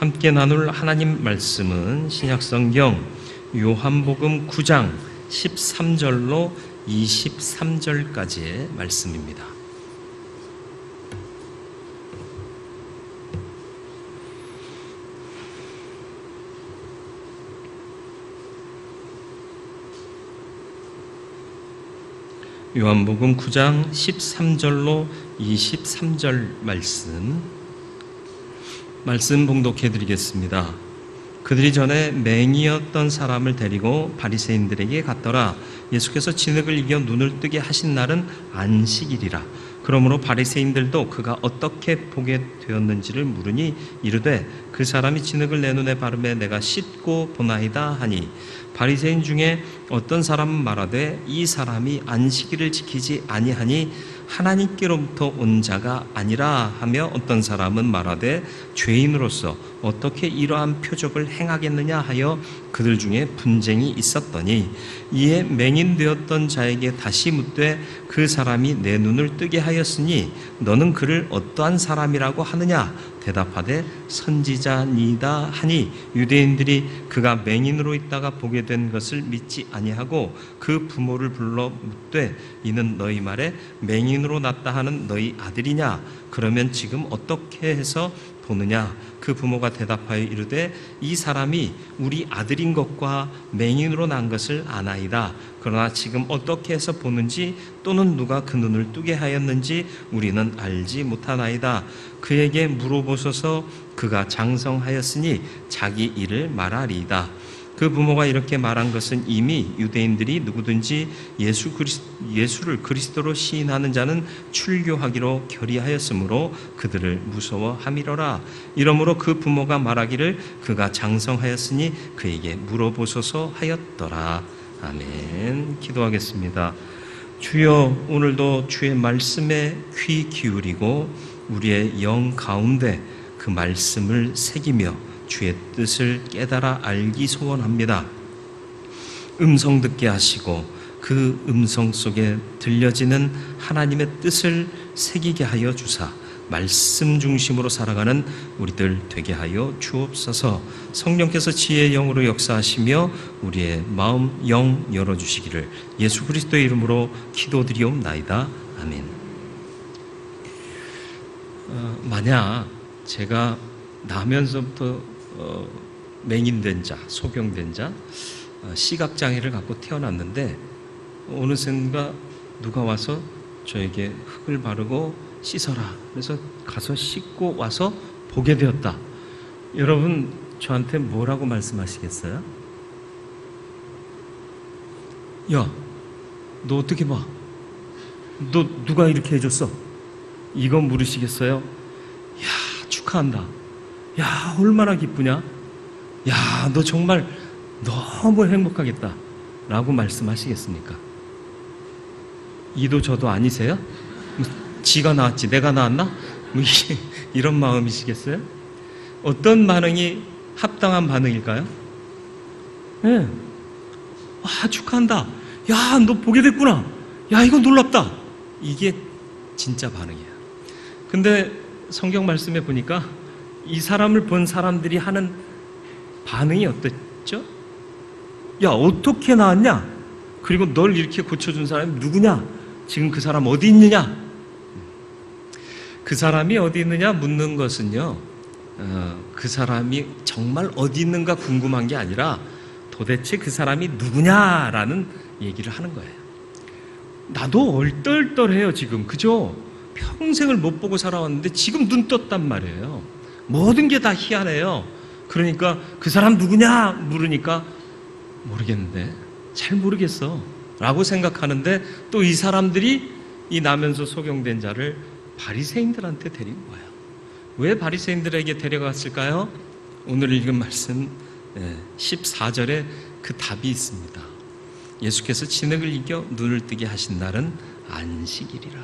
함께 나눌 하나님 말씀은 신약성경 요한복음 9장 13절로 23절까지의 말씀입니다. 요한복음 9장 13절로 23절 말씀 봉독해 드리겠습니다. 그들이 전에 맹인이었던 사람을 데리고 바리새인들에게 갔더라. 예수께서 진흙을 이겨 눈을 뜨게 하신 날은 안식일이라. 그러므로 바리새인들도 그가 어떻게 보게 되었는지를 물으니 이르되 그 사람이 진흙을 내 눈에 바르매 내가 씻고 보나이다 하니, 바리새인 중에 어떤 사람은 말하되 이 사람이 안식일을 지키지 아니하니 하나님께로부터 온 자가 아니라 하며, 어떤 사람은 말하되 죄인으로서 어떻게 이러한 표적을 행하겠느냐 하여 그들 중에 분쟁이 있었더니, 이에 맹인되었던 자에게 다시 묻되 그 사람이 내 눈을 뜨게 하였으니 너는 그를 어떠한 사람이라고 하느냐? 대답하되 선지자니이다 하니, 유대인들이 그가 맹인으로 있다가 보게 된 것을 믿지 아니하고 그 부모를 불러 묻되 이는 너희 말에 맹인으로 났다 하는 너희 아들이냐? 그러면 지금 어떻게 해서 보느냐? 그 부모가 대답하여 이르되 이 사람이 우리 아들인 것과 맹인으로 난 것을 아나이다. 그러나 지금 어떻게 해서 보는지 또는 누가 그 눈을 뜨게 하였는지 우리는 알지 못하나이다. 그에게 물어보소서. 그가 장성하였으니 자기 일을 말하리이다. 그 부모가 이렇게 말한 것은 이미 유대인들이 누구든지 예수를 그리스도로 시인하는 자는 출교하기로 결의하였으므로 그들을 무서워함이로라. 이러므로 그 부모가 말하기를 그가 장성하였으니 그에게 물어보소서 하였더라. 아멘. 기도하겠습니다. 주여, 오늘도 주의 말씀에 귀 기울이고 우리의 영 가운데 그 말씀을 새기며 주의 뜻을 깨달아 알기 소원합니다. 음성 듣게 하시고 그 음성 속에 들려지는 하나님의 뜻을 새기게 하여 주사 말씀 중심으로 살아가는 우리들 되게 하여 주옵소서. 성령께서 지혜의 영으로 역사하시며 우리의 마음 영 열어주시기를 예수 그리스도의 이름으로 기도드리옵나이다. 아멘. 만약 제가 나면서부터 맹인된 자, 소경된 자, 시각장애를 갖고 태어났는데 어느샌가 누가 와서 저에게 흙을 바르고 씻어라. 그래서 가서 씻고 와서 보게 되었다. 여러분 저한테 뭐라고 말씀하시겠어요? 야, 너 어떻게 봐? 너 누가 이렇게 해줬어? 이거 물으시겠어요? 야, 축하한다. 야, 얼마나 기쁘냐? 야, 너 정말 너무 행복하겠다 라고 말씀하시겠습니까? 이도 저도 아니세요? 지가 낳았지 내가 낳았나? 이런 마음이시겠어요? 어떤 반응이 합당한 반응일까요? 네. 와, 축하한다. 야, 너 보게 됐구나. 야, 이거 놀랍다. 이게 진짜 반응이야. 근데 성경 말씀에 보니까 이 사람을 본 사람들이 하는 반응이 어땠죠? 야, 어떻게 나왔냐? 그리고 널 이렇게 고쳐준 사람이 누구냐? 지금 그 사람 어디 있느냐? 그 사람이 어디 있느냐 묻는 것은요, 그 사람이 정말 어디 있는가 궁금한 게 아니라 도대체 그 사람이 누구냐라는 얘기를 하는 거예요. 나도 얼떨떨해요 지금. 그죠? 평생을 못 보고 살아왔는데 지금 눈 떴단 말이에요. 모든 게 다 희한해요. 그러니까 그 사람 누구냐 물으니까 모르겠는데, 잘 모르겠어 라고 생각하는데, 또 이 사람들이 이 나면서 소경된 자를 바리새인들한테 데리고 가요. 왜 바리새인들에게 데려갔을까요? 오늘 읽은 말씀 14절에 그 답이 있습니다. 예수께서 진흙을 이겨 눈을 뜨게 하신 날은 안식일이라.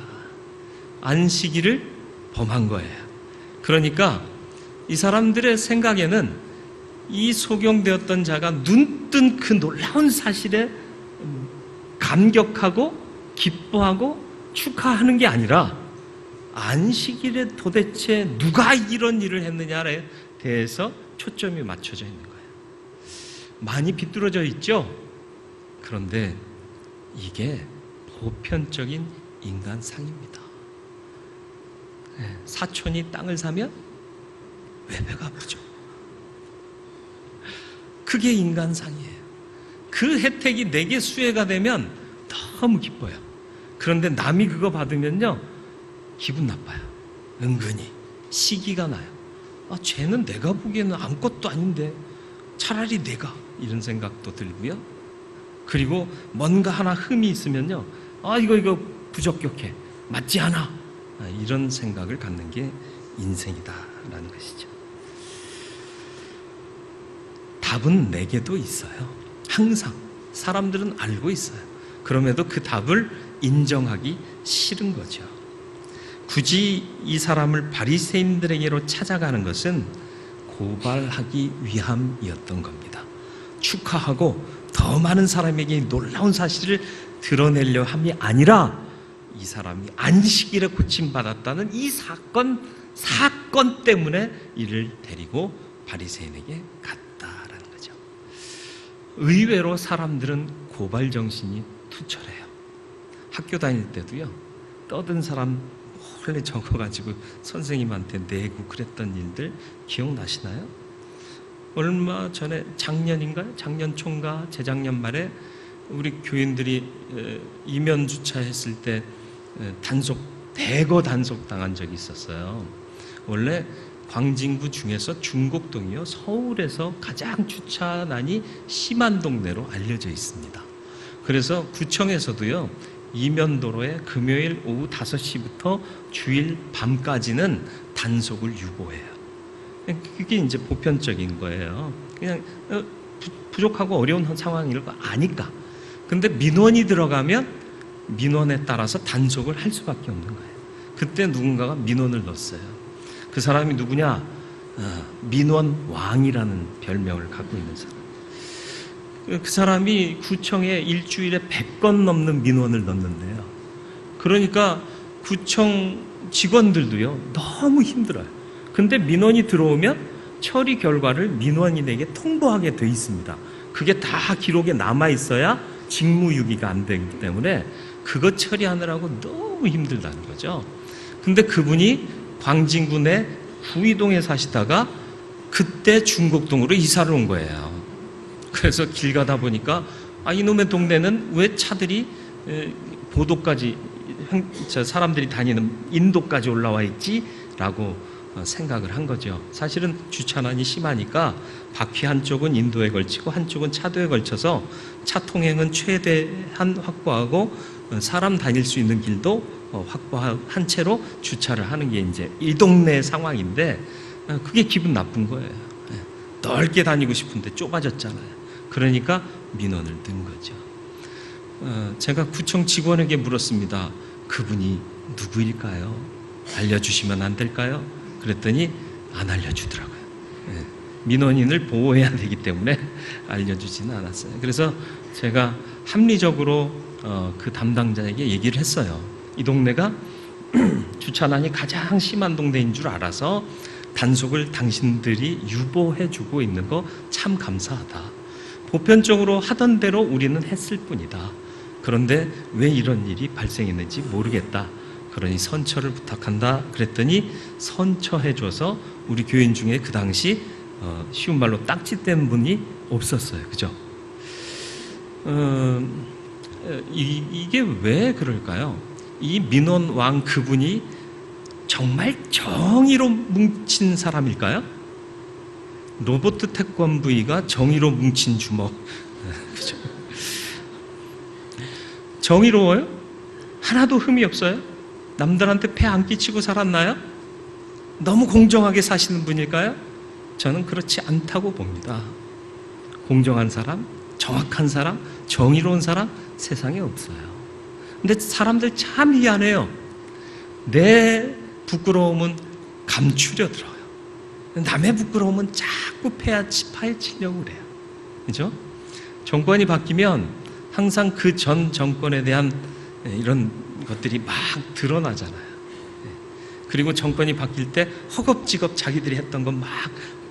안식일을 범한 거예요. 그러니까 이 사람들의 생각에는 이 소경되었던 자가 눈뜬 그 놀라운 사실에 감격하고 기뻐하고 축하하는 게 아니라 안식일에 도대체 누가 이런 일을 했느냐에 대해서 초점이 맞춰져 있는 거예요. 많이 비뚤어져 있죠? 그런데 이게 보편적인 인간상입니다. 사촌이 땅을 사면 왜 배가 아프죠? 그게 인간상이에요. 그 혜택이 내게 수혜가 되면 너무 기뻐요. 그런데 남이 그거 받으면요, 기분 나빠요. 은근히 시기가 나요. 쟤는 내가 보기에는 아무것도 아닌데 차라리 내가, 이런 생각도 들고요. 그리고 뭔가 하나 흠이 있으면요, 이거 부적격해, 맞지 않아, 이런 생각을 갖는 게 인생이다라는 것이죠. 답은 내게도 있어요. 항상 사람들은 알고 있어요. 그럼에도 그 답을 인정하기 싫은 거죠. 굳이 이 사람을 바리새인들에게로 찾아가는 것은 고발하기 위함이었던 겁니다. 축하하고 더 많은 사람에게 놀라운 사실을 드러내려 함이 아니라 이 사람이 안식일에 고침받았다는 이 사건 때문에 이를 데리고 바리새인에게 갔다라는 거죠. 의외로 사람들은 고발 정신이 투철해요. 학교 다닐 때도요, 떠든 사람 몰래 적어가지고 선생님한테 내고 그랬던 일들 기억나시나요? 얼마 전에, 작년인가요? 작년 초인가 재작년 말에 우리 교인들이 이면 주차했을 때 대거 단속 당한 적이 있었어요. 원래 광진구 중에서 중곡동이요, 서울에서 가장 주차난이 심한 동네로 알려져 있습니다. 그래서 구청에서도요, 이면도로에 금요일 오후 5시부터 주일 밤까지는 단속을 유보해요. 그게 이제 보편적인 거예요. 그냥 부족하고 어려운 상황일 거 아니까. 근데 민원이 들어가면 민원에 따라서 단속을 할 수밖에 없는 거예요. 그때 누군가가 민원을 넣었어요. 그 사람이 누구냐? 민원왕이라는 별명을 갖고 있는 사람. 그 사람이 구청에 일주일에 100건 넘는 민원을 넣는데요. 그러니까 구청 직원들도요, 너무 힘들어요. 근데 민원이 들어오면 처리 결과를 민원인에게 통보하게 돼 있습니다. 그게 다 기록에 남아 있어야 직무유기가 안 되기 때문에 그거 처리하느라고 너무 힘들다는 거죠. 근데 그분이 광진구 내 구이동에 사시다가 그때 중곡동으로 이사를 온 거예요. 그래서 길 가다 보니까 이놈의 동네는 왜 차들이 보도까지, 사람들이 다니는 인도까지 올라와 있지? 라고 생각을 한 거죠. 사실은 주차난이 심하니까 바퀴 한쪽은 인도에 걸치고 한쪽은 차도에 걸쳐서 차 통행은 최대한 확보하고 사람 다닐 수 있는 길도 확보한 채로 주차를 하는 게 이제 이 동네 상황인데, 그게 기분 나쁜 거예요. 넓게 다니고 싶은데 좁아졌잖아요. 그러니까 민원을 든 거죠. 제가 구청 직원에게 물었습니다. 그분이 누구일까요? 알려주시면 안 될까요? 그랬더니 안 알려주더라고요. 민원인을 보호해야 되기 때문에 알려주지는 않았어요. 그래서 제가 합리적으로 그 담당자에게 얘기를 했어요. 이 동네가 주차난이 가장 심한 동네인 줄 알아서 단속을 당신들이 유보해주고 있는 거 참 감사하다. 보편적으로 하던 대로 우리는 했을 뿐이다. 그런데 왜 이런 일이 발생했는지 모르겠다. 그러니 선처를 부탁한다. 그랬더니 선처해줘서 우리 교인 중에 그 당시 쉬운 말로 딱지뗀 분이 없었어요. 그죠? 이게 왜 그럴까요? 이 민원왕 그분이 정말 정의로 뭉친 사람일까요? 로버트 태권브이가 정의로 뭉친 주먹. 그죠? 정의로워요? 하나도 흠이 없어요? 남들한테 폐 안 끼치고 살았나요? 너무 공정하게 사시는 분일까요? 저는 그렇지 않다고 봅니다. 공정한 사람, 정확한 사람, 정의로운 사람 세상에 없어요. 근데 사람들 참 희한해요. 내 부끄러움은 감추려 들어요. 남의 부끄러움은 자꾸 파헤치려고 그래요. 그죠? 정권이 바뀌면 항상 그 전 정권에 대한 이런 것들이 막 드러나잖아요. 그리고 정권이 바뀔 때 허겁지겁 자기들이 했던 건 막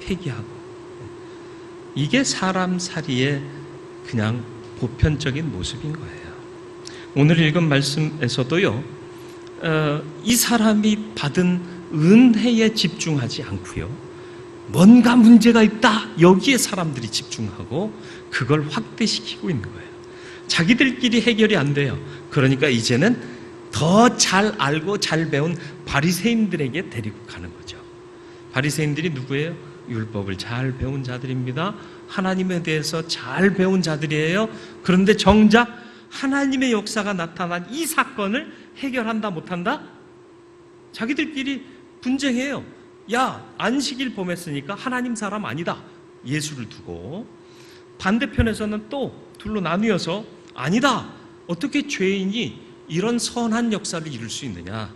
폐기하고, 이게 사람 살이의 그냥 보편적인 모습인 거예요. 오늘 읽은 말씀에서도요, 이 사람이 받은 은혜에 집중하지 않고요, 뭔가 문제가 있다, 여기에 사람들이 집중하고 그걸 확대시키고 있는 거예요. 자기들끼리 해결이 안 돼요. 그러니까 이제는 더 잘 알고 잘 배운 바리새인들에게 데리고 가는 거죠. 바리새인들이 누구예요? 율법을 잘 배운 자들입니다. 하나님에 대해서 잘 배운 자들이에요. 그런데 정작 하나님의 역사가 나타난 이 사건을 해결한다 못한다? 자기들끼리 분쟁해요. 야, 안식일 범했으니까 하나님 사람 아니다, 예수를 두고. 반대편에서는 또 둘로 나뉘어서 아니다, 어떻게 죄인이 이런 선한 역사를 이룰 수 있느냐,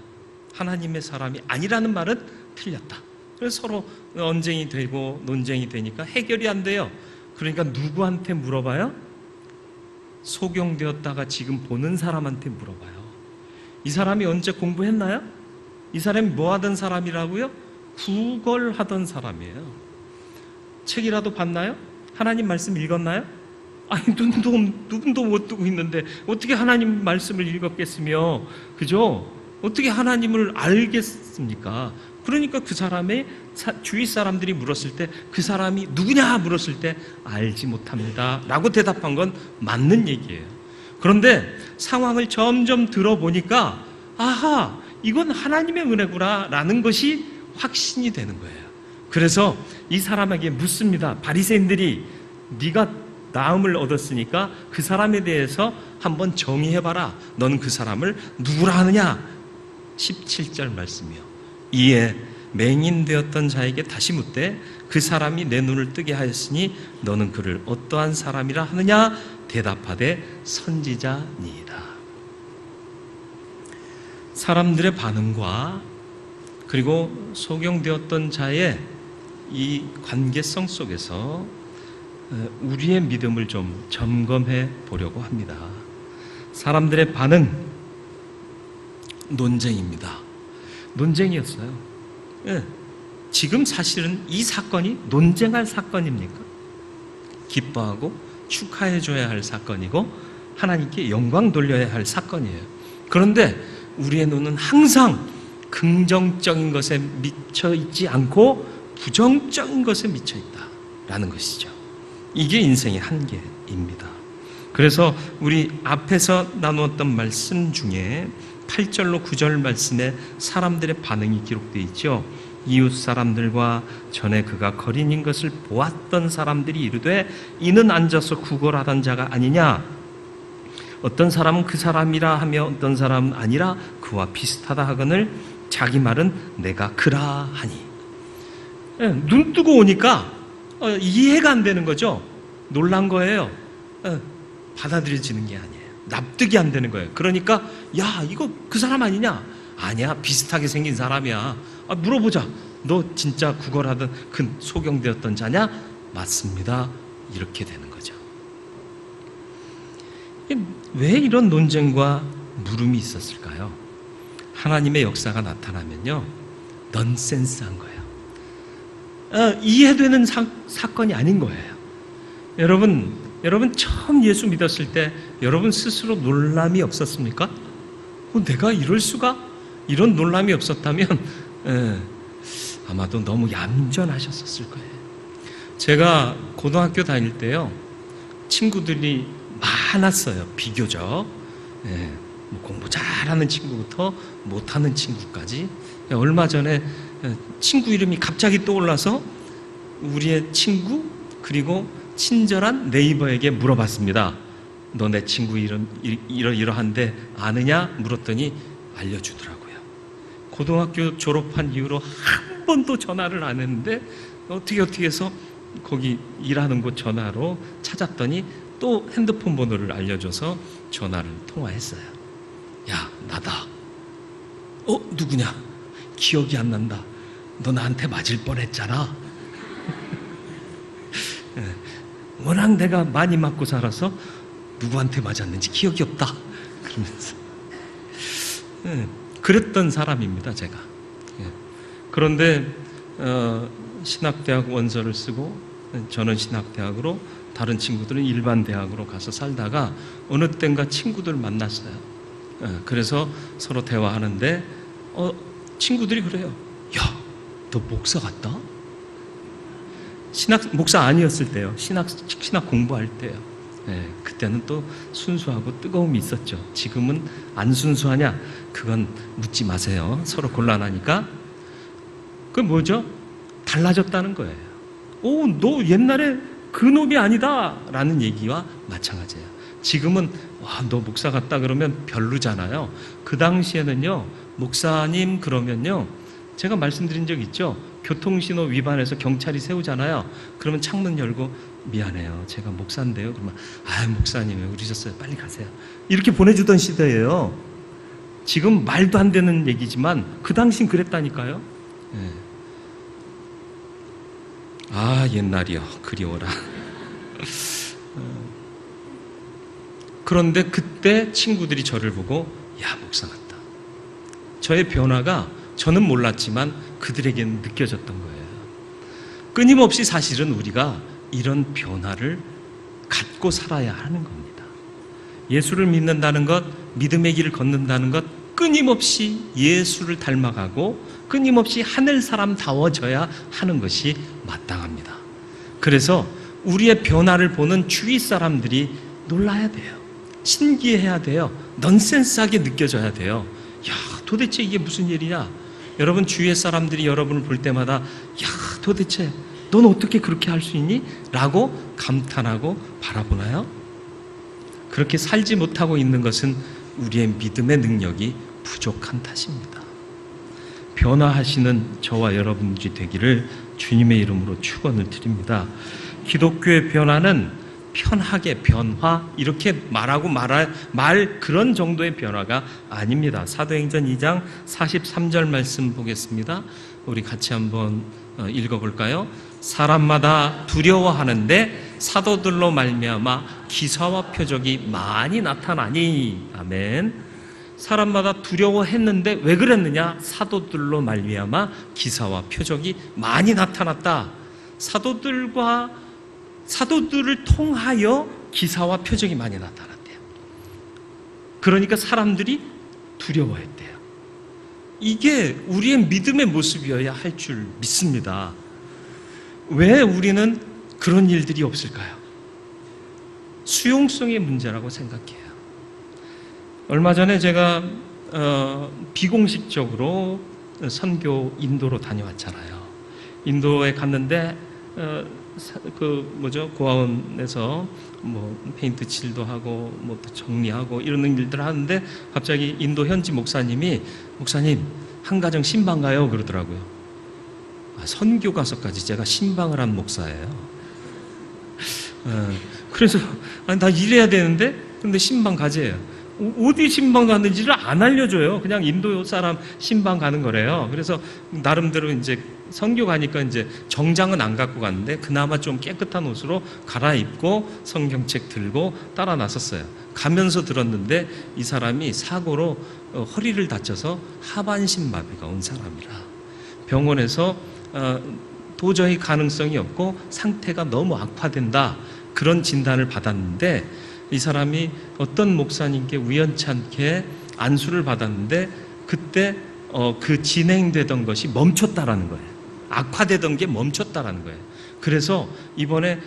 하나님의 사람이 아니라는 말은 틀렸다. 그래서 서로 언쟁이 되고 논쟁이 되니까 해결이 안 돼요. 그러니까 누구한테 물어봐요? 소경되었다가 지금 보는 사람한테 물어봐요. 이 사람이 언제 공부했나요? 이 사람이 뭐 하던 사람이라고요? 구걸하던 사람이에요. 책이라도 봤나요? 하나님 말씀 읽었나요? 아니, 눈도 못 뜨고 있는데 어떻게 하나님 말씀을 읽었겠으며, 그죠? 어떻게 하나님을 알겠습니까? 그러니까 그 사람의 주위 사람들이 물었을 때, 그 사람이 누구냐 물었을 때 알지 못합니다 라고 대답한 건 맞는 얘기예요. 그런데 상황을 점점 들어보니까 아하, 이건 하나님의 은혜구나 라는 것이 확신이 되는 거예요. 그래서 이 사람에게 묻습니다. 바리새인들이 네가 나음을 얻었으니까 그 사람에 대해서 한번 정의해봐라. 넌 그 사람을 누구라 하느냐? 17절 말씀이요. 이에 맹인되었던 자에게 다시 묻되 그 사람이 내 눈을 뜨게 하였으니 너는 그를 어떠한 사람이라 하느냐? 대답하되 선지자니이다. 사람들의 반응과 그리고 소경되었던 자의 이 관계성 속에서 우리의 믿음을 좀 점검해 보려고 합니다. 사람들의 반응, 논쟁입니다. 논쟁이었어요. 예. 지금 사실은 이 사건이 논쟁할 사건입니까? 기뻐하고 축하해 줘야 할 사건이고 하나님께 영광 돌려야 할 사건이에요. 그런데 우리의 눈은 항상 긍정적인 것에 미쳐 있지 않고 부정적인 것에 미쳐 있다라는 것이죠. 이게 인생의 한계입니다. 그래서 우리 앞에서 나누었던 말씀 중에 8절로 9절 말씀에 사람들의 반응이 기록되어 있죠. 이웃 사람들과 전에 그가 거린인 것을 보았던 사람들이 이르되 이는 앉아서 구걸하던 자가 아니냐, 어떤 사람은 그 사람이라 하며 어떤 사람은 아니라 그와 비슷하다 하거늘 자기 말은 내가 그라 하니. 눈 뜨고 오니까 이해가 안 되는 거죠. 놀란 거예요. 받아들여지는 게 아니에요. 납득이 안 되는 거예요. 그러니까 야, 이거 그 사람 아니냐? 아니야, 비슷하게 생긴 사람이야. 물어보자. 너 진짜 구걸하던 그 소경되었던 자냐? 맞습니다. 이렇게 되는 거죠. 왜 이런 논쟁과 물음이 있었을까요? 하나님의 역사가 나타나면요, 넌센스한 거예요. 이해되는 사건이 아닌 거예요. 여러분 처음 예수 믿었을 때 여러분 스스로 놀람이 없었습니까? 내가 이럴 수가? 이런 놀람이 없었다면 아마도 너무 얌전하셨을 거예요. 제가 고등학교 다닐 때요, 친구들이 많았어요. 비교적 공부 잘하는 친구부터 못하는 친구까지. 얼마 전에 친구 이름이 갑자기 떠올라서 우리의 친구 그리고 친절한 네이버에게 물어봤습니다. 너 내 친구 이름 이러한데 아느냐? 물었더니 알려주더라고요. 고등학교 졸업한 이후로 한 번도 전화를 안 했는데 어떻게 해서 거기 일하는 곳 전화로 찾았더니 또 핸드폰 번호를 알려줘서 전화를 통화했어요. 야, 나다. 누구냐? 기억이 안 난다. 너 나한테 맞을 뻔했잖아. 워낙 내가 많이 맞고 살아서 누구한테 맞았는지 기억이 없다. 그러면서 그랬던 사람입니다, 제가. 그런데 신학대학 원서를 쓰고 저는 신학대학으로, 다른 친구들은 일반 대학으로 가서 살다가 어느 땐가 친구들 만났어요. 그래서 서로 대화하는데 친구들이 그래요. 야, 너 목사 같다? 목사 아니었을 때요. 신학 공부할 때요. 그때는 또 순수하고 뜨거움이 있었죠. 지금은 안 순수하냐? 그건 묻지 마세요. 서로 곤란하니까. 그게 뭐죠? 달라졌다는 거예요. 너 옛날에 그 놈이 아니다 라는 얘기와 마찬가지예요. 지금은 너 목사 같다 그러면 별로잖아요. 그 당시에는요, 목사님 그러면요, 제가 말씀드린 적 있죠. 교통신호 위반해서 경찰이 세우잖아요. 그러면 창문 열고 미안해요, 제가 목사인데요. 그러면 목사님 왜 그러셨어요? 빨리 가세요. 이렇게 보내주던 시대예요. 지금 말도 안 되는 얘기지만 그 당시엔 그랬다니까요. 옛날이요, 그리워라. 그런데 그때 친구들이 저를 보고 야, 목사 같다. 저의 변화가 저는 몰랐지만 그들에게는 느껴졌던 거예요. 끊임없이 사실은 우리가 이런 변화를 갖고 살아야 하는 겁니다. 예수를 믿는다는 것, 믿음의 길을 걷는다는 것, 끊임없이 예수를 닮아가고 끊임없이 하늘 사람다워져야 하는 것이 마땅합니다. 그래서 우리의 변화를 보는 주위 사람들이 놀라야 돼요. 신기해야 돼요. 넌센스하게 느껴져야 돼요. 야, 도대체 이게 무슨 일이냐? 여러분, 주위의 사람들이 여러분을 볼 때마다 야, 도대체 넌 어떻게 그렇게 할 수 있니? 라고 감탄하고 바라보나요? 그렇게 살지 못하고 있는 것은 우리의 믿음의 능력이 부족한 탓입니다. 변화하시는 저와 여러분들이 되기를 주님의 이름으로 축원을 드립니다. 기독교의 변화는 편하게 변화 이렇게 말하고 말 그런 정도의 변화가 아닙니다. 사도행전 2장 43절 말씀 보겠습니다. 우리 같이 한번 읽어볼까요? 사람마다 두려워하는데 사도들로 말미암아 기사와 표적이 많이 나타나니. 아멘. 사람마다 두려워했는데 왜 그랬느냐? 사도들로 말미암아 기사와 표적이 많이 나타났다. 사도들을 통하여 기사와 표적이 많이 나타났대요. 그러니까 사람들이 두려워했대요. 이게 우리의 믿음의 모습이어야 할 줄 믿습니다. 왜 우리는 그런 일들이 없을까요? 수용성의 문제라고 생각해요. 얼마 전에 제가 비공식적으로 선교 인도로 다녀왔잖아요. 인도에 갔는데 고아원에서 페인트 칠도 하고 정리하고 이런 일들을 하는데 갑자기 인도 현지 목사님 한가정 신방 가요 그러더라고요. 선교 가서까지 제가 신방을 한 목사예요. 그래서 나 일해야 되는데 근데 신방 가재요. 어디 신방 가는지를 안 알려줘요. 그냥 인도 사람 신방 가는 거래요. 그래서 나름대로 이제 선교 가니까 이제 정장은 안 갖고 갔는데 그나마 좀 깨끗한 옷으로 갈아입고 성경책 들고 따라 나섰어요. 가면서 들었는데 이 사람이 사고로 허리를 다쳐서 하반신 마비가 온 사람이라 병원에서 도저히 가능성이 없고 상태가 너무 악화된다 그런 진단을 받았는데 이 사람이 어떤 목사님께 우연찮게 안수를 받았는데 그때 그 진행되던 것이 멈췄다라는 거예요. 악화되던 게 멈췄다라는 거예요. 그래서 이번에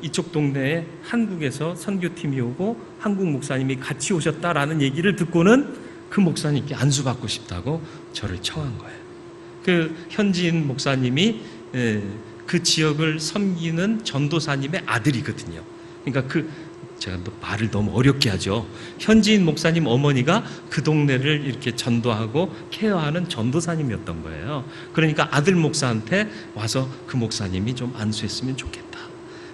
이쪽 동네에 한국에서 선교팀이 오고 한국 목사님이 같이 오셨다라는 얘기를 듣고는 그 목사님께 안수받고 싶다고 저를 청한 거예요. 그 현지인 목사님이 그 지역을 섬기는 전도사님의 아들이거든요. 그러니까 제가 말을 너무 어렵게 하죠. 현지인 목사님 어머니가 그 동네를 이렇게 전도하고 케어하는 전도사님이었던 거예요. 그러니까 아들 목사한테 와서 그 목사님이 좀 안수했으면 좋겠다.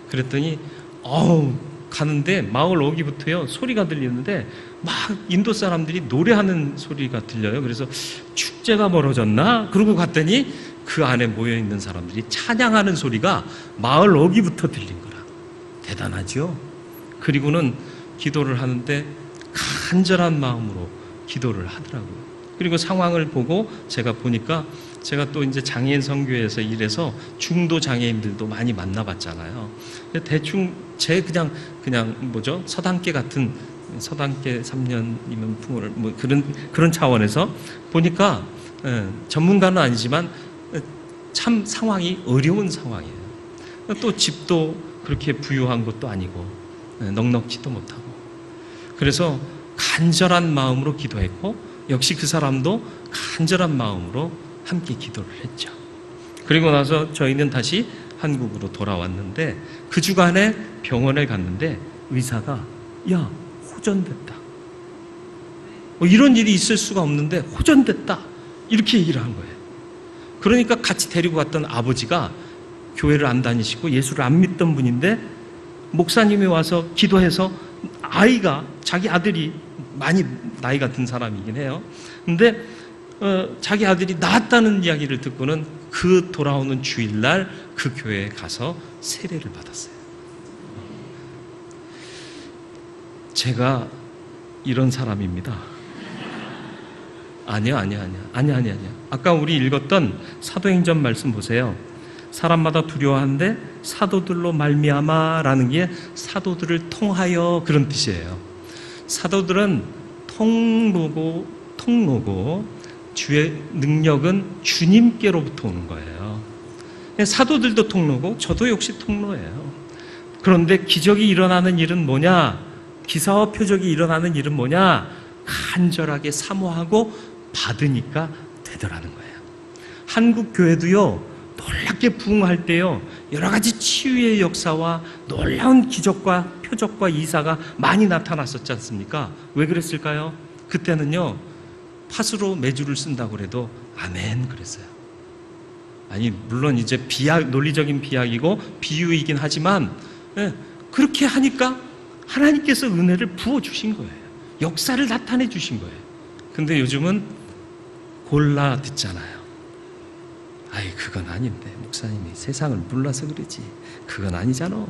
그랬더니 가는데 마을 오기부터요 소리가 들리는데 막 인도 사람들이 노래하는 소리가 들려요. 그래서 축제가 벌어졌나? 그러고 갔더니 그 안에 모여있는 사람들이 찬양하는 소리가 마을 오기부터 들린 거라. 대단하죠? 그리고는 기도를 하는데 간절한 마음으로 기도를 하더라고요. 그리고 상황을 보고 제가 보니까 제가 또 이제 장애인 선교회에서 일해서 중도 장애인들도 많이 만나봤잖아요. 대충 제 그냥 뭐죠? 서당계 같은 서당계 3년이면 풍을 뭐 그런 차원에서 보니까 전문가는 아니지만 참 상황이 어려운 상황이에요. 또 집도 그렇게 부유한 것도 아니고 넉넉지도 못하고 그래서 간절한 마음으로 기도했고 역시 그 사람도 간절한 마음으로 함께 기도를 했죠. 그리고 나서 저희는 다시 한국으로 돌아왔는데 그 주간에 병원에 갔는데 의사가 야 호전됐다. 이런 일이 있을 수가 없는데 호전됐다. 이렇게 얘기를 한 거예요. 그러니까 같이 데리고 갔던 아버지가 교회를 안 다니시고 예수를 안 믿던 분인데 목사님이 와서 기도해서 아이가 자기 아들이 많이 나이가 든 사람이긴 해요. 근데 자기 아들이 낳았다는 이야기를 듣고는 그 돌아오는 주일날 그 교회에 가서 세례를 받았어요. 제가 이런 사람입니다. 아니야. 아까 우리 읽었던 사도행전 말씀 보세요. 사람마다 두려워하는데 사도들로 말미암아라는 게 사도들을 통하여 그런 뜻이에요. 사도들은 통로고 주의 능력은 주님께로부터 오는 거예요. 사도들도 통로고 저도 역시 통로예요. 그런데 기적이 일어나는 일은 뭐냐? 기사와 표적이 일어나는 일은 뭐냐? 간절하게 사모하고 받으니까 되더라는 거예요. 한국 교회도요, 놀랍게 부흥할 때요, 여러 가지 치유의 역사와 놀라운 기적과 표적과 이사가 많이 나타났었지 않습니까? 왜 그랬을까요? 그때는요, 팥으로 메주를 쓴다고 그래도 아멘 그랬어요. 아니, 물론 이제 논리적인 비약이고 비유이긴 하지만, 그렇게 하니까 하나님께서 은혜를 부어주신 거예요. 역사를 나타내 주신 거예요. 근데 요즘은 골라 듣잖아요. 아이, 그건 아닌데. 목사님이 세상을 몰라서 그러지. 그건 아니잖아.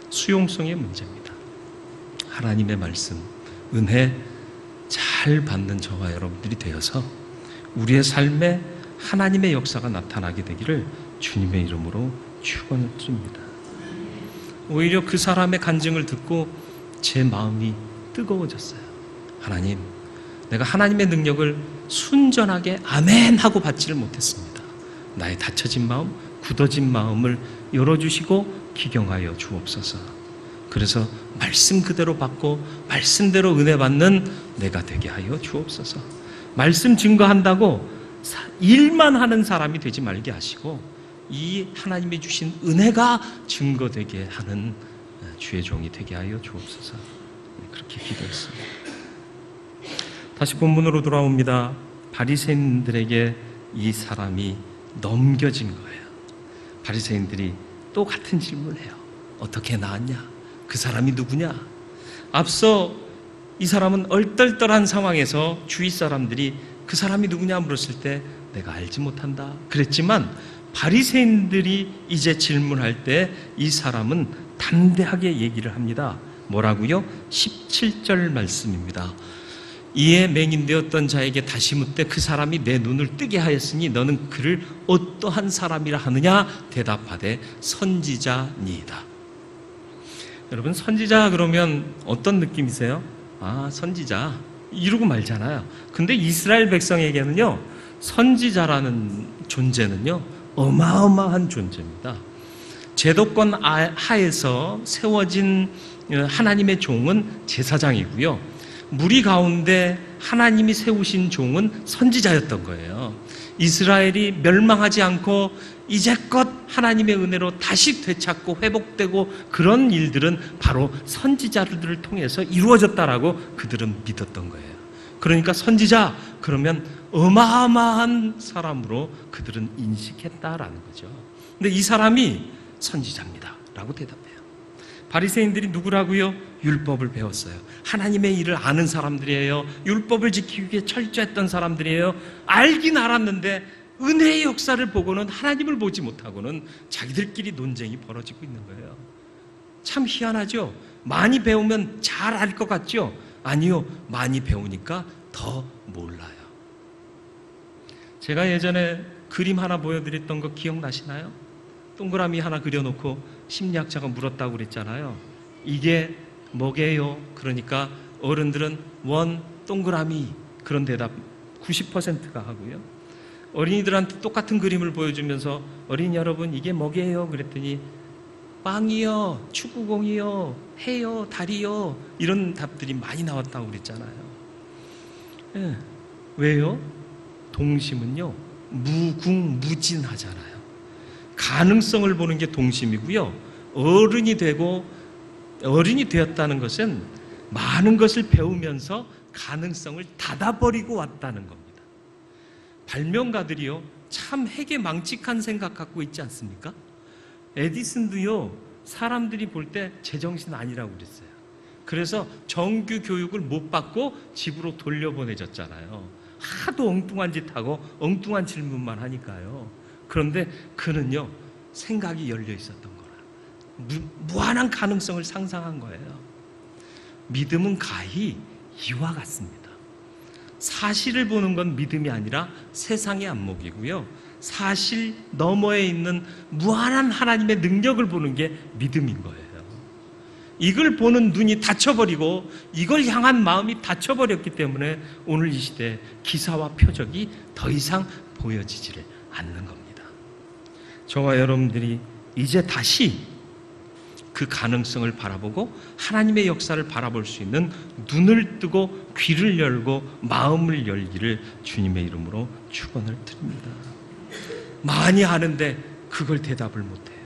수용성의 문제입니다. 하나님의 말씀, 은혜 잘 받는 저와 여러분들이 되어서 우리의 삶에 하나님의 역사가 나타나게 되기를 주님의 이름으로 축원을 드립니다. 오히려 그 사람의 간증을 듣고 제 마음이 뜨거워졌어요. 하나님, 내가 하나님의 능력을 순전하게 아멘 하고 받지를 못했습니다. 나의 닫혀진 마음, 굳어진 마음을 열어주시고 기경하여 주옵소서. 그래서 말씀 그대로 받고 말씀대로 은혜 받는 내가 되게 하여 주옵소서. 말씀 증거한다고 일만 하는 사람이 되지 말게 하시고 이 하나님이 주신 은혜가 증거되게 하는 주의 종이 되게 하여 주옵소서. 그렇게 기도했습니다. 다시 본문으로 돌아옵니다. 바리새인들에게 이 사람이 넘겨진 거예요. 바리새인들이 또 같은 질문을 해요. 어떻게 나왔냐? 그 사람이 누구냐? 앞서 이 사람은 얼떨떨한 상황에서 주위 사람들이 그 사람이 누구냐 물었을 때 내가 알지 못한다 그랬지만 바리새인들이 이제 질문할 때 이 사람은 담대하게 얘기를 합니다. 뭐라고요? 17절 말씀입니다. 이에 맹인되었던 자에게 다시 묻되 그 사람이 내 눈을 뜨게 하였으니 너는 그를 어떠한 사람이라 하느냐? 대답하되 선지자니이다. 여러분, 선지자 그러면 어떤 느낌이세요? 아, 선지자 이러고 말잖아요. 근데 이스라엘 백성에게는요, 선지자라는 존재는요 어마어마한 존재입니다. 제도권 하에서 세워진 하나님의 종은 제사장이고요, 무리 가운데 하나님이 세우신 종은 선지자였던 거예요. 이스라엘이 멸망하지 않고 이제껏 하나님의 은혜로 다시 되찾고 회복되고 그런 일들은 바로 선지자들을 통해서 이루어졌다라고 그들은 믿었던 거예요. 그러니까 선지자 그러면 어마어마한 사람으로 그들은 인식했다라는 거죠. 근데 이 사람이 선지자입니다 라고 대답해요. 바리새인들이 누구라고요? 율법을 배웠어요. 하나님의 일을 아는 사람들이에요. 율법을 지키기 위해 철저했던 사람들이에요. 알긴 알았는데 은혜의 역사를 보고는 하나님을 보지 못하고는 자기들끼리 논쟁이 벌어지고 있는 거예요. 참 희한하죠? 많이 배우면 잘 알 것 같죠? 아니요. 많이 배우니까 더 몰라요. 제가 예전에 그림 하나 보여드렸던 거 기억나시나요? 동그라미 하나 그려놓고 심리학자가 물었다고 그랬잖아요. 이게 뭐게요? 그러니까 어른들은 원 동그라미, 그런 대답 90%가 하고요. 어린이들한테 똑같은 그림을 보여주면서 어린이 여러분 이게 뭐게요? 그랬더니 빵이요, 축구공이요, 해요, 달이요, 이런 답들이 많이 나왔다고 그랬잖아요. 네. 왜요? 동심은요 무궁무진하잖아요. 가능성을 보는 게 동심이고요. 어른이 되었다는 것은 많은 것을 배우면서 가능성을 닫아버리고 왔다는 겁니다. 발명가들이요 참 핵에 망측한 생각 갖고 있지 않습니까? 에디슨도요 사람들이 볼 때 제정신 아니라고 그랬어요. 그래서 정규 교육을 못 받고 집으로 돌려보내졌잖아요. 하도 엉뚱한 짓 하고 엉뚱한 질문만 하니까요. 그런데 그는요 생각이 열려 있었던 거라. 무한한 가능성을 상상한 거예요. 믿음은 가히 이와 같습니다. 사실을 보는 건 믿음이 아니라 세상의 안목이고요. 사실 너머에 있는 무한한 하나님의 능력을 보는 게 믿음인 거예요. 이걸 보는 눈이 닫혀버리고 이걸 향한 마음이 닫혀버렸기 때문에 오늘 이 시대에 기사와 표적이 더 이상 보여지지를 않는 겁니다. 저와 여러분들이 이제 다시 그 가능성을 바라보고 하나님의 역사를 바라볼 수 있는 눈을 뜨고 귀를 열고 마음을 열기를 주님의 이름으로 축원을 드립니다. 많이 하는데 그걸 대답을 못해요.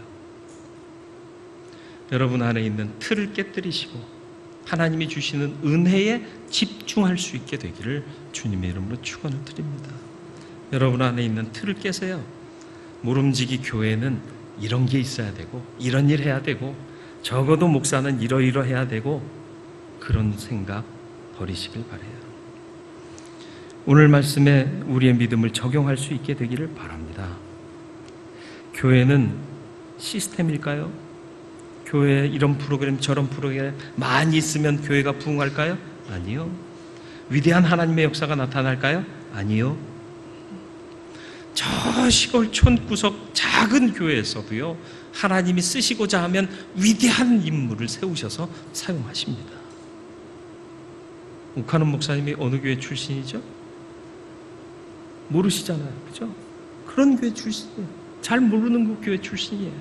여러분 안에 있는 틀을 깨뜨리시고 하나님이 주시는 은혜에 집중할 수 있게 되기를 주님의 이름으로 축원을 드립니다. 여러분 안에 있는 틀을 깨세요. 모름지기 교회는 이런 게 있어야 되고 이런 일 해야 되고 적어도 목사는 이러이러해야 되고 그런 생각 버리시길 바라요. 오늘 말씀에 우리의 믿음을 적용할 수 있게 되기를 바랍니다. 교회는 시스템일까요? 교회에 이런 프로그램 저런 프로그램 많이 있으면 교회가 부흥할까요? 아니요. 위대한 하나님의 역사가 나타날까요? 아니요. 저 시골 촌구석 작은 교회에서도요 하나님이 쓰시고자 하면 위대한 인물을 세우셔서 사용하십니다. 옥하는 목사님이 어느 교회 출신이죠? 모르시잖아요. 그죠? 그런 교회 출신이에요. 잘 모르는 그 교회 출신이에요.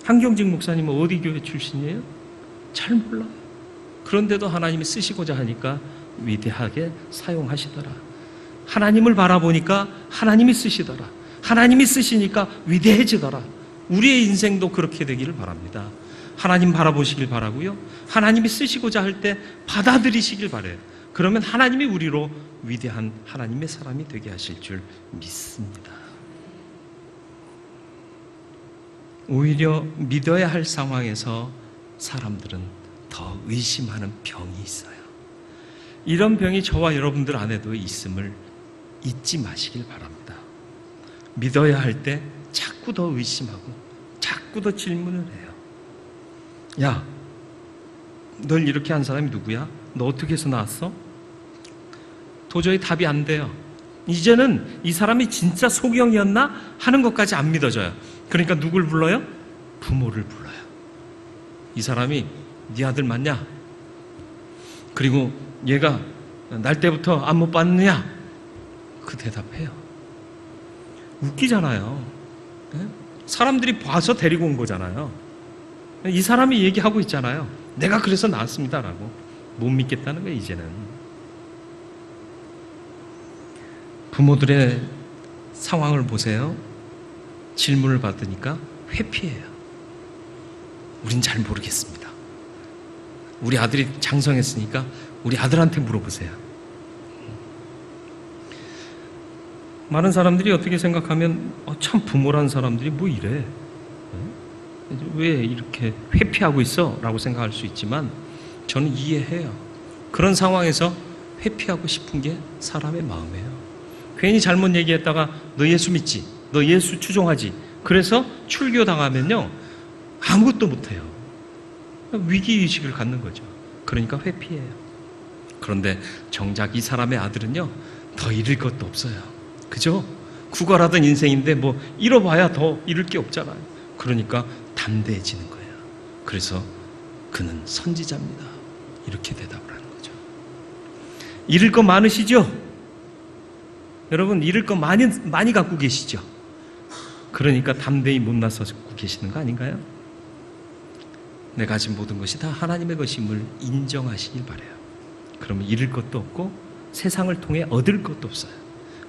한경직 목사님은 어디 교회 출신이에요? 잘 몰라요. 그런데도 하나님이 쓰시고자 하니까 위대하게 사용하시더라. 하나님을 바라보니까 하나님이 쓰시더라. 하나님이 쓰시니까 위대해지더라. 우리의 인생도 그렇게 되기를 바랍니다. 하나님 바라보시길 바라고요. 하나님이 쓰시고자 할 때 받아들이시길 바라요. 그러면 하나님이 우리로 위대한 하나님의 사람이 되게 하실 줄 믿습니다. 오히려 믿어야 할 상황에서 사람들은 더 의심하는 병이 있어요. 이런 병이 저와 여러분들 안에도 있음을 잊지 마시길 바랍니다. 믿어야 할 때 자꾸 더 의심하고 자꾸 더 질문을 해요. 야, 널 이렇게 한 사람이 누구야? 너 어떻게 해서 나왔어? 도저히 답이 안 돼요. 이제는 이 사람이 진짜 소경이었나 하는 것까지 안 믿어져요. 그러니까 누굴 불러요? 부모를 불러요. 이 사람이 네 아들 맞냐? 그리고 얘가 날 때부터 안 못 봤느냐? 그 대답해요. 웃기잖아요. 사람들이 봐서 데리고 온 거잖아요. 이 사람이 얘기하고 있잖아요. 내가 그래서 나왔습니다라고. 못 믿겠다는 거예요, 이제는. 부모들의 상황을 보세요. 질문을 받으니까 회피해요. 우린 잘 모르겠습니다. 우리 아들이 장성했으니까 우리 아들한테 물어보세요. 많은 사람들이 어떻게 생각하면 참 부모라는 사람들이 뭐 이래? 왜 이렇게 회피하고 있어? 라고 생각할 수 있지만 저는 이해해요. 그런 상황에서 회피하고 싶은 게 사람의 마음이에요. 괜히 잘못 얘기했다가 너 예수 믿지? 너 예수 추종하지? 그래서 출교당하면요 아무것도 못해요. 위기의식을 갖는 거죠. 그러니까 회피해요. 그런데 정작 이 사람의 아들은요, 더 잃을 것도 없어요. 그죠? 구걸하던 인생인데 뭐 잃어봐야 더 잃을 게 없잖아요. 그러니까 담대해지는 거예요. 그래서 그는 선지자입니다. 이렇게 대답을 하는 거죠. 잃을 거 많으시죠? 여러분, 잃을 거 많이 갖고 계시죠? 그러니까 담대히 못 나서고 계시는 거 아닌가요? 내가 가진 모든 것이 다 하나님의 것임을 인정하시길 바라요. 그러면 잃을 것도 없고 세상을 통해 얻을 것도 없어요.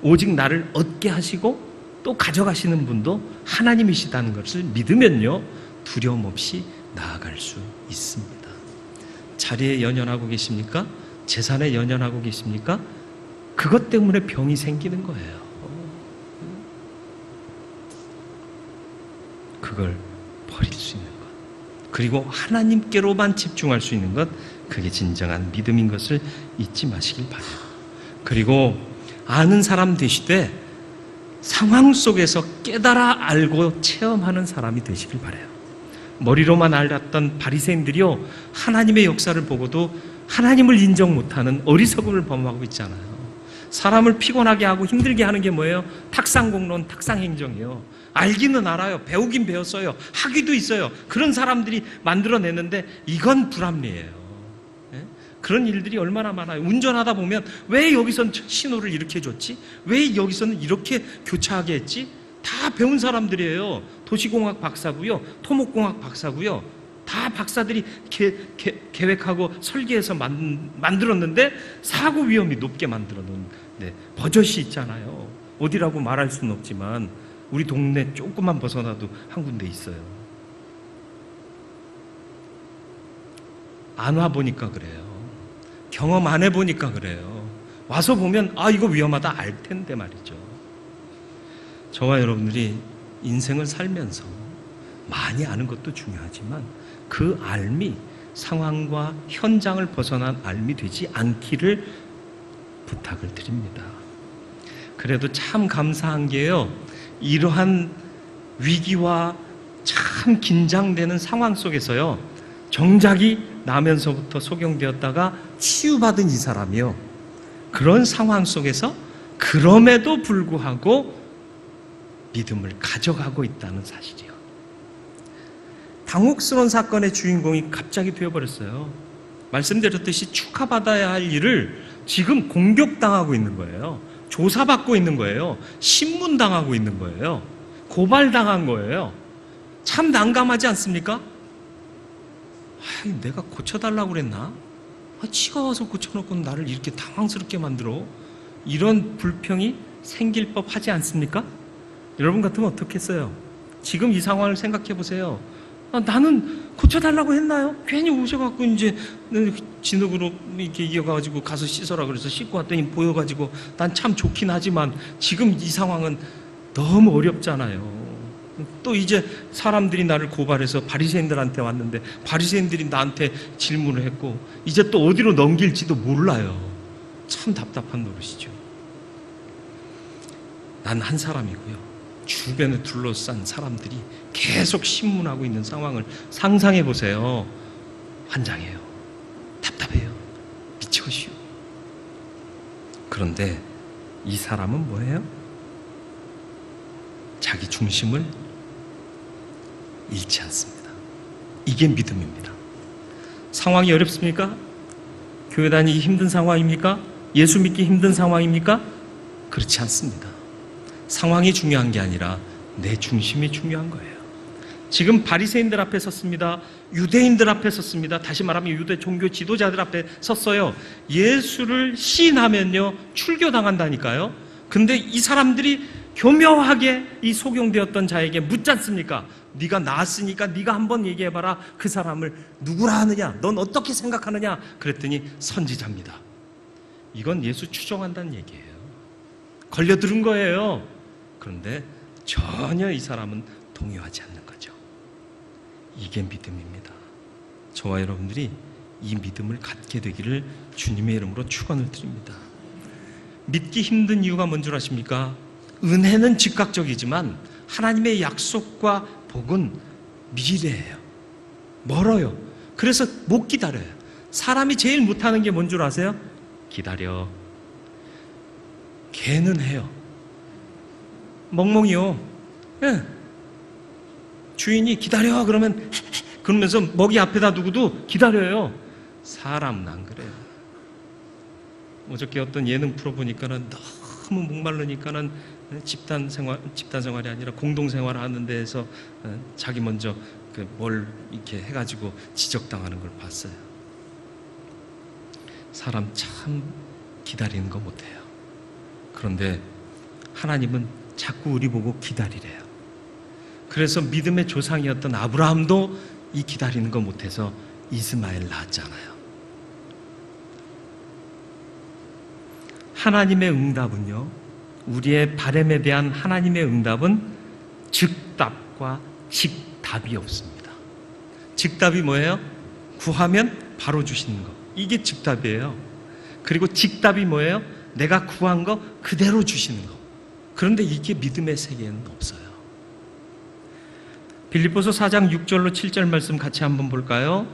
오직 나를 얻게 하시고 또 가져가시는 분도 하나님이시다는 것을 믿으면요, 두려움 없이 나아갈 수 있습니다. 자리에 연연하고 계십니까? 재산에 연연하고 계십니까? 그것 때문에 병이 생기는 거예요. 그걸 버릴 수 있는 것, 그리고 하나님께로만 집중할 수 있는 것, 그게 진정한 믿음인 것을 잊지 마시길 바라요. 그리고 아는 사람 되시되 상황 속에서 깨달아 알고 체험하는 사람이 되시길 바라요. 머리로만 알았던 바리새인들이요, 하나님의 역사를 보고도 하나님을 인정 못하는 어리석음을 범하고 있잖아요. 사람을 피곤하게 하고 힘들게 하는 게 뭐예요? 탁상공론, 탁상행정이요. 알기는 알아요. 배우긴 배웠어요. 학위도 있어요. 그런 사람들이 만들어내는데 이건 불합리해요. 그런 일들이 얼마나 많아요. 운전하다 보면 왜 여기선 신호를 이렇게 줬지? 왜 여기서는 이렇게 교차하게 했지? 다 배운 사람들이에요. 도시공학 박사고요, 토목공학 박사고요. 다 박사들이 계획하고 설계해서 만들었는데 사고 위험이 높게 만들어 놓은 버젓이 있잖아요. 어디라고 말할 수는 없지만 우리 동네 조금만 벗어나도 한 군데 있어요. 안 와보니까 그래요. 경험 안 해보니까 그래요. 와서 보면 아, 이거 위험하다 알 텐데 말이죠. 저와 여러분들이 인생을 살면서 많이 아는 것도 중요하지만 그 알미, 상황과 현장을 벗어난 알미 되지 않기를 부탁을 드립니다. 그래도 참 감사한 게요, 이러한 위기와 참 긴장되는 상황 속에서요, 정작이 나면서부터 소경되었다가 치유받은 이 사람이요, 그런 상황 속에서 그럼에도 불구하고 믿음을 가져가고 있다는 사실이요. 당혹스러운 사건의 주인공이 갑자기 되어버렸어요. 말씀드렸듯이 축하받아야 할 일을 지금 공격당하고 있는 거예요. 조사받고 있는 거예요. 신문당하고 있는 거예요. 고발당한 거예요. 참 난감하지 않습니까? 내가 고쳐달라고 그랬나? 지가 와서 고쳐놓고 나를 이렇게 당황스럽게 만들어. 이런 불평이 생길 법하지 않습니까? 여러분 같으면 어떻겠어요? 지금 이 상황을 생각해 보세요. 나는 고쳐달라고 했나요? 괜히 오셔갖고 이제 진흙으로 이렇게 이겨가지고 가서 씻어라 그래서 씻고 왔더니 보여가지고 난 참 좋긴 하지만 지금 이 상황은 너무 어렵잖아요. 또 이제 사람들이 나를 고발해서 바리새인들한테 왔는데 바리새인들이 나한테 질문을 했고 이제 또 어디로 넘길지도 몰라요. 참 답답한 노릇이죠. 난 한 사람이고요, 주변에 둘러싼 사람들이 계속 신문하고 있는 상황을 상상해 보세요. 환장해요. 답답해요. 미쳐시오. 그런데 이 사람은 뭐예요? 자기 중심을 잃지 않습니다. 이게 믿음입니다. 상황이 어렵습니까? 교회 다니기 힘든 상황입니까? 예수 믿기 힘든 상황입니까? 그렇지 않습니다. 상황이 중요한 게 아니라 내 중심이 중요한 거예요. 지금 바리새인들 앞에 섰습니다. 유대인들 앞에 섰습니다. 다시 말하면 유대 종교 지도자들 앞에 섰어요. 예수를 시인하면요 출교당한다니까요. 근데 이 사람들이 교묘하게 이 소경되었던 자에게 묻지 않습니까? 네가 나았으니까 네가 한번 얘기해봐라. 그 사람을 누구라 하느냐? 넌 어떻게 생각하느냐? 그랬더니 선지자입니다. 이건 예수 추종한다는 얘기예요. 걸려들은 거예요. 그런데 전혀 이 사람은 동요하지 않는 거죠. 이게 믿음입니다. 저와 여러분들이 이 믿음을 갖게 되기를 주님의 이름으로 축원을 드립니다. 믿기 힘든 이유가 뭔 줄 아십니까? 은혜는 즉각적이지만 하나님의 약속과 복은 미래예요. 멀어요. 그래서 못 기다려요. 사람이 제일 못하는 게 뭔 줄 아세요? 기다려. 개는 해요. 멍멍이요. 예. 주인이 기다려 그러면 그러면서 먹이 앞에다 두고도 기다려요. 사람은 안 그래요. 어저께 어떤 예능 프로 보니까는 너무 목마르니까는 집단 생활이 아니라 공동 생활을 하는 데에서 자기 먼저 뭘 이렇게 해가지고 지적당하는 걸 봤어요. 사람 참 기다리는 거 못해요. 그런데 하나님은 자꾸 우리 보고 기다리래요. 그래서 믿음의 조상이었던 아브라함도 이 기다리는 거 못해서 이스마엘 낳았잖아요. 하나님의 응답은요, 우리의 바람에 대한 하나님의 응답은 즉답과 직답이 없습니다. 즉답이 뭐예요? 구하면 바로 주시는 거. 이게 즉답이에요. 그리고 직답이 뭐예요? 내가 구한 거 그대로 주시는 거. 그런데 이게 믿음의 세계에는 없어요. 빌립보서 4장 6절로 7절 말씀 같이 한번 볼까요?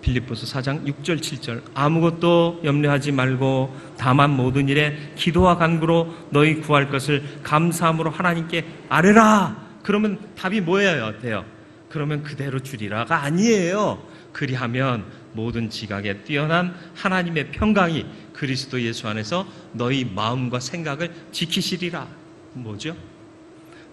빌립보서 4장 6절 7절. 아무것도 염려하지 말고 다만 모든 일에 기도와 간구로 너희 구할 것을 감사함으로 하나님께 아뢰라. 그러면 답이 뭐예요? 돼요? 그러면 그대로 주리라가 아니에요. 그리하면 모든 지각에 뛰어난 하나님의 평강이 그리스도 예수 안에서 너희 마음과 생각을 지키시리라. 뭐죠?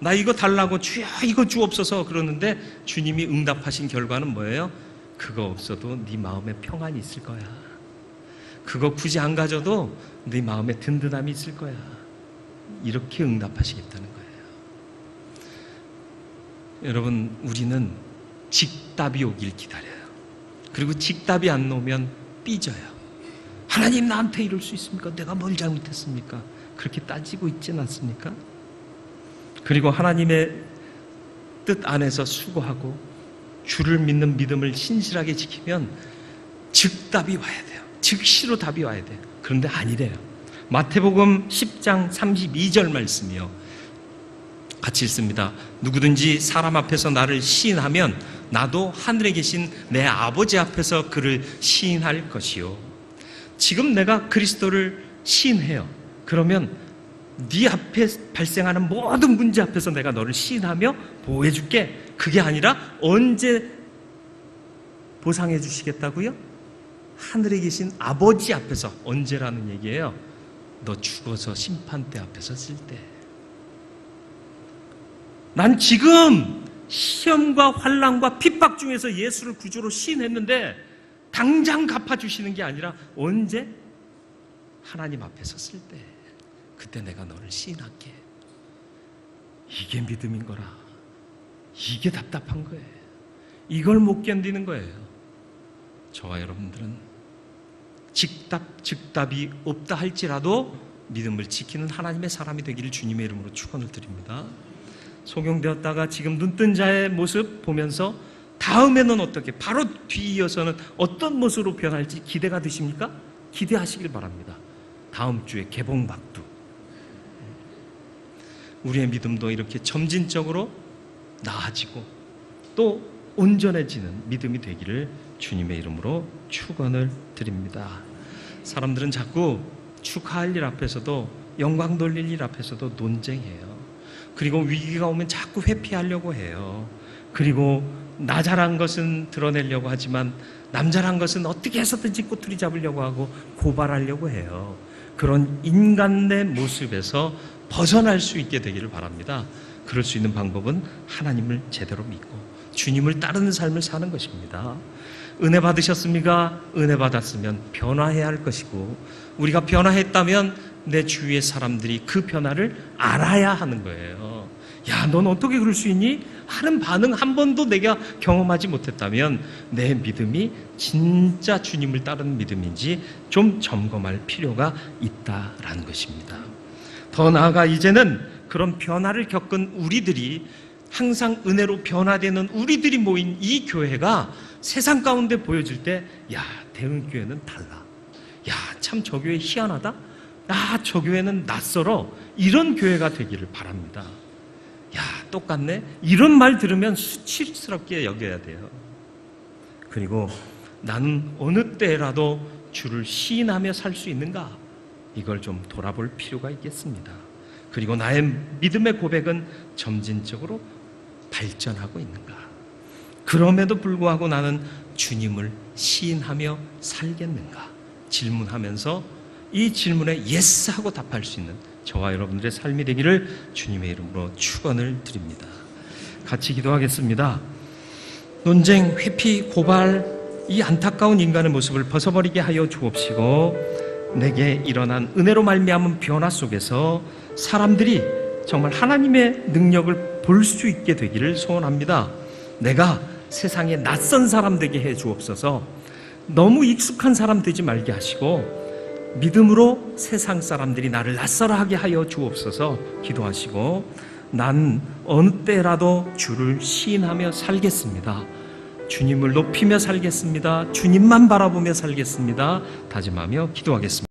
나 이거 달라고 주여 이거 주옵소서 그러는데 주님이 응답하신 결과는 뭐예요? 그거 없어도 네 마음에 평안이 있을 거야. 그거 굳이 안 가져도 네 마음에 든든함이 있을 거야. 이렇게 응답하시겠다는 거예요. 여러분, 우리는 직답이 오길 기다려요. 그리고 직답이 안 오면 삐져요. 하나님 나한테 이럴 수 있습니까? 내가 뭘 잘못했습니까? 그렇게 따지고 있진 않습니까? 그리고 하나님의 뜻 안에서 수고하고 주를 믿는 믿음을 신실하게 지키면 즉답이 와야 돼요. 즉시로 답이 와야 돼요. 그런데 아니래요. 마태복음 10장 32절 말씀이요. 같이 읽습니다. 누구든지 사람 앞에서 나를 시인하면 나도 하늘에 계신 내 아버지 앞에서 그를 시인할 것이요. 지금 내가 그리스도를 시인해요. 그러면 네 앞에 발생하는 모든 문제 앞에서 내가 너를 시인하며 보호해 줄게. 그게 아니라 언제 보상해 주시겠다고요? 하늘에 계신 아버지 앞에서. 언제라는 얘기예요? 너 죽어서 심판대 앞에 섰을 때. 난 지금 시험과 환난과 핍박 중에서 예수를 구주로 시인했는데 당장 갚아주시는 게 아니라 언제? 하나님 앞에 섰을 때. 그때 내가 너를 시인할게. 이게 믿음인 거라. 이게 답답한 거예요. 이걸 못 견디는 거예요. 저와 여러분들은 즉답이 없다 할지라도 믿음을 지키는 하나님의 사람이 되기를 주님의 이름으로 축원을 드립니다. 소경되었다가 지금 눈뜬 자의 모습 보면서 다음에는 어떻게, 바로 뒤이어서는 어떤 모습으로 변할지 기대가 되십니까? 기대하시길 바랍니다. 다음 주에 개봉박두. 우리의 믿음도 이렇게 점진적으로 나아지고 또 온전해지는 믿음이 되기를 주님의 이름으로 축원을 드립니다. 사람들은 자꾸 축하할 일 앞에서도, 영광 돌릴 일 앞에서도 논쟁해요. 그리고 위기가 오면 자꾸 회피하려고 해요. 그리고 나 잘한 것은 드러내려고 하지만 남 잘한 것은 어떻게 해서든지 꼬투리 잡으려고 하고 고발하려고 해요. 그런 인간의 모습에서 벗어날 수 있게 되기를 바랍니다. 그럴 수 있는 방법은 하나님을 제대로 믿고 주님을 따르는 삶을 사는 것입니다. 은혜 받으셨습니까? 은혜 받았으면 변화해야 할 것이고, 우리가 변화했다면 내 주위의 사람들이 그 변화를 알아야 하는 거예요. 야, 넌 어떻게 그럴 수 있니? 하는 반응 한 번도 내가 경험하지 못했다면 내 믿음이 진짜 주님을 따르는 믿음인지 좀 점검할 필요가 있다라는 것입니다. 더 나아가 이제는 그런 변화를 겪은 우리들이, 항상 은혜로 변화되는 우리들이 모인 이 교회가 세상 가운데 보여질 때, 야, 대은교회는 달라. 야, 참 저 교회 희한하다. 야, 저 교회는 낯설어. 이런 교회가 되기를 바랍니다. 야, 똑같네. 이런 말 들으면 수치스럽게 여겨야 돼요. 그리고 나는 어느 때라도 주를 시인하며 살 수 있는가? 이걸 좀 돌아볼 필요가 있겠습니다. 그리고 나의 믿음의 고백은 점진적으로 발전하고 있는가? 그럼에도 불구하고 나는 주님을 시인하며 살겠는가? 질문하면서 이 질문에 예스 하고 답할 수 있는 저와 여러분들의 삶이 되기를 주님의 이름으로 축원을 드립니다. 같이 기도하겠습니다. 논쟁, 회피, 고발, 이 안타까운 인간의 모습을 벗어버리게 하여 주옵시고 내게 일어난 은혜로 말미암은 변화 속에서 사람들이 정말 하나님의 능력을 볼 수 있게 되기를 소원합니다. 내가 세상에 낯선 사람 되게 해 주옵소서. 너무 익숙한 사람 되지 말게 하시고 믿음으로 세상 사람들이 나를 낯설어 하게 하여 주옵소서 기도하시고 난 어느 때라도 주를 시인하며 살겠습니다. 주님을 높이며 살겠습니다. 주님만 바라보며 살겠습니다. 다짐하며 기도하겠습니다.